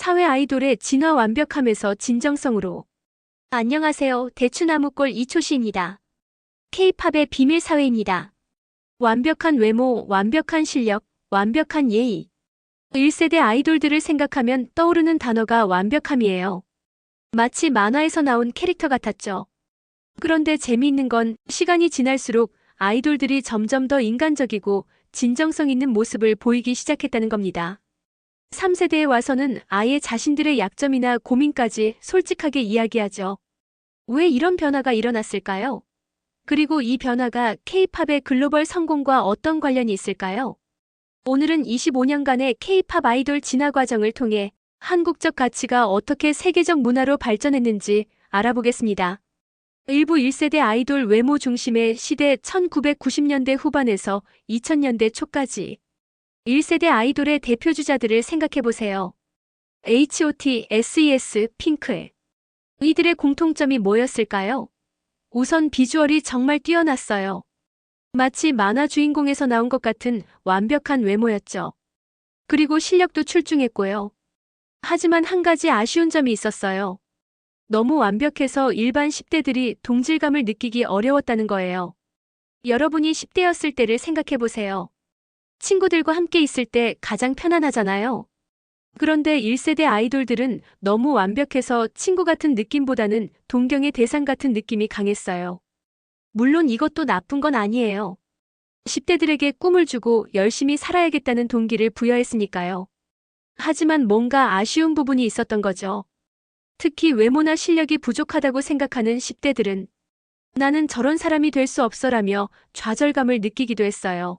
사회 아이돌의 진화 완벽함에서 진정성으로. 안녕하세요. 대추나무골 이초시입니다. K-팝의 비밀 사회입니다. 완벽한 외모, 완벽한 실력, 완벽한 예의. 1세대 아이돌들을 생각하면 떠오르는 단어가 완벽함이에요. 마치 만화에서 나온 캐릭터 같았죠. 그런데 재미있는 건 시간이 지날수록 아이돌들이 점점 더 인간적이고 진정성 있는 모습을 보이기 시작했다는 겁니다. 3세대에 와서는 아예 자신들의 약점이나 고민까지 솔직하게 이야기하죠. 왜 이런 변화가 일어났을까요? 그리고 이 변화가 K-팝의 글로벌 성공과 어떤 관련이 있을까요? 오늘은 25년간의 K-팝 아이돌 진화 과정을 통해 한국적 가치가 어떻게 세계적 문화로 발전했는지 알아보겠습니다. 일부 1세대 아이돌 외모 중심의 시대 1990년대 후반에서 2000년대 초까지 1세대 아이돌의 대표주자들을 생각해보세요. H.O.T, S.E.S, 핑클. 이들의 공통점이 뭐였을까요? 우선 비주얼이 정말 뛰어났어요. 마치 만화 주인공에서 나온 것 같은 완벽한 외모였죠. 그리고 실력도 출중했고요. 하지만 한 가지 아쉬운 점이 있었어요. 너무 완벽해서 일반 10대들이 동질감을 느끼기 어려웠다는 거예요. 여러분이 10대였을 때를 생각해보세요. 친구들과 함께 있을 때 가장 편안하잖아요. 그런데 1세대 아이돌들은 너무 완벽해서 친구 같은 느낌보다는 동경의 대상 같은 느낌이 강했어요. 물론 이것도 나쁜 건 아니에요. 10대들에게 꿈을 주고 열심히 살아야겠다는 동기를 부여했으니까요. 하지만 뭔가 아쉬운 부분이 있었던 거죠. 특히 외모나 실력이 부족하다고 생각하는 10대들은 나는 저런 사람이 될 수 없어라며 좌절감을 느끼기도 했어요.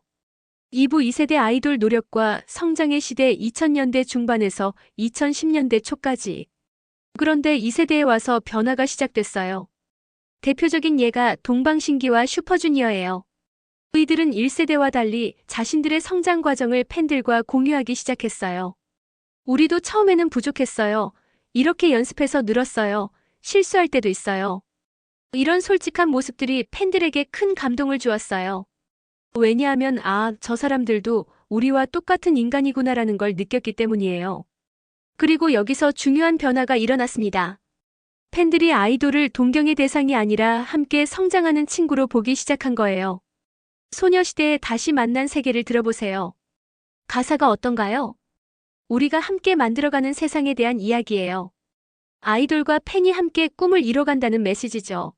2부 2세대 아이돌 노력과 성장의 시대 2000년대 중반에서 2010년대 초까지. 그런데 2세대에 와서 변화가 시작됐어요. 대표적인 예가 동방신기와 슈퍼주니어예요. 이들은 1세대와 달리 자신들의 성장 과정을 팬들과 공유하기 시작했어요. 우리도 처음에는 부족했어요. 이렇게 연습해서 늘었어요. 실수할 때도 있어요. 이런 솔직한 모습들이 팬들에게 큰 감동을 주었어요. 왜냐하면 저 사람들도 우리와 똑같은 인간이구나라는 걸 느꼈기 때문이에요. 그리고 여기서 중요한 변화가 일어났습니다. 팬들이 아이돌을 동경의 대상이 아니라 함께 성장하는 친구로 보기 시작한 거예요. 소녀시대에 다시 만난 세계를 들어보세요. 가사가 어떤가요? 우리가 함께 만들어가는 세상에 대한 이야기예요. 아이돌과 팬이 함께 꿈을 이뤄간다는 메시지죠.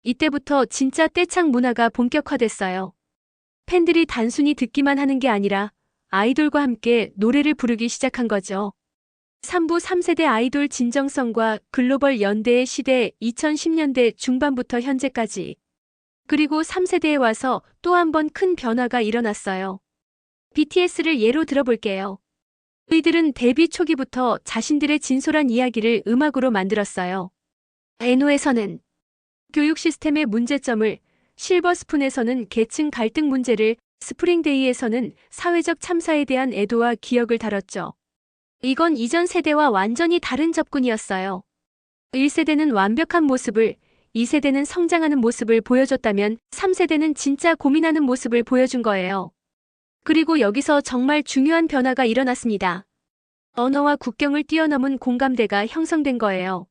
이때부터 진짜 떼창 문화가 본격화됐어요. 팬들이 단순히 듣기만 하는 게 아니라 아이돌과 함께 노래를 부르기 시작한 거죠. 3부 3세대 아이돌 진정성과 글로벌 연대의 시대 2010년대 중반부터 현재까지. 그리고 3세대에 와서 또 한 번 큰 변화가 일어났어요. BTS를 예로 들어볼게요. 이들은 데뷔 초기부터 자신들의 진솔한 이야기를 음악으로 만들었어요. NO에서는 교육 시스템의 문제점을, 실버스푼에서는 계층 갈등 문제를, 스프링데이에서는 사회적 참사에 대한 애도와 기억을 다뤘죠. 이건 이전 세대와 완전히 다른 접근이었어요. 1세대는 완벽한 모습을, 2세대는 성장하는 모습을 보여줬다면 3세대는 진짜 고민하는 모습을 보여준 거예요. 그리고 여기서 정말 중요한 변화가 일어났습니다. 언어와 국경을 뛰어넘은 공감대가 형성된 거예요.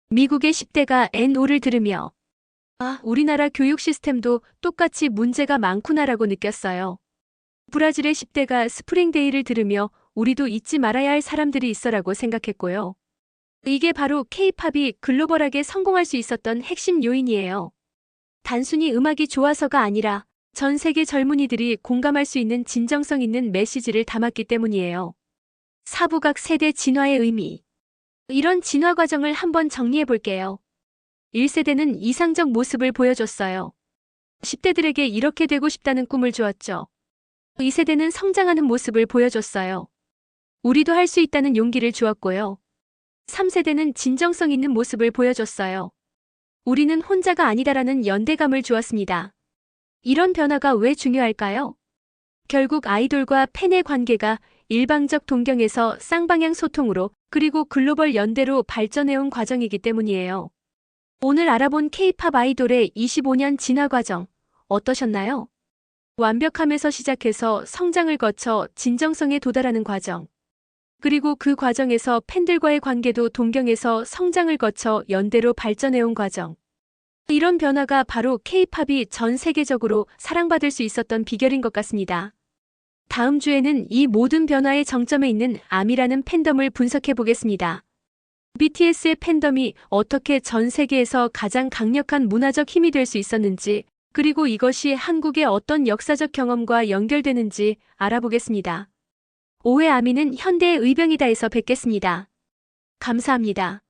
미국의 10대가 NO를 들으며 우리나라 교육 시스템도 똑같이 문제가 많구나라고 느꼈어요. 브라질의 10대가 스프링데이를 들으며 우리도 잊지 말아야 할 사람들이 있어라고 생각했고요. 이게 바로 K-팝이 글로벌하게 성공할 수 있었던 핵심 요인이에요. 단순히 음악이 좋아서가 아니라 전 세계 젊은이들이 공감할 수 있는 진정성 있는 메시지를 담았기 때문이에요. 4부각 세대 진화의 의미. 이런 진화 과정을 한번 정리해 볼게요. 1세대는 이상적 모습을 보여줬어요. 10대들에게 이렇게 되고 싶다는 꿈을 주었죠. 2세대는 성장하는 모습을 보여줬어요. 우리도 할 수 있다는 용기를 주었고요. 3세대는 진정성 있는 모습을 보여줬어요. 우리는 혼자가 아니다라는 연대감을 주었습니다. 이런 변화가 왜 중요할까요? 결국 아이돌과 팬의 관계가 일방적 동경에서 쌍방향 소통으로 그리고 글로벌 연대로 발전해온 과정이기 때문이에요. 오늘 알아본 K-팝 아이돌의 25년 진화 과정 어떠셨나요? 완벽함에서 시작해서 성장을 거쳐 진정성에 도달하는 과정. 그리고 그 과정에서 팬들과의 관계도 동경에서 성장을 거쳐 연대로 발전해온 과정. 이런 변화가 바로 K-팝이 전 세계적으로 사랑받을 수 있었던 비결인 것 같습니다. 다음 주에는 이 모든 변화의 정점에 있는 아미라는 팬덤을 분석해 보겠습니다. BTS의 팬덤이 어떻게 전 세계에서 가장 강력한 문화적 힘이 될 수 있었는지, 그리고 이것이 한국의 어떤 역사적 경험과 연결되는지 알아보겠습니다. 5회 아미는 현대의 의병이다에서 뵙겠습니다. 감사합니다.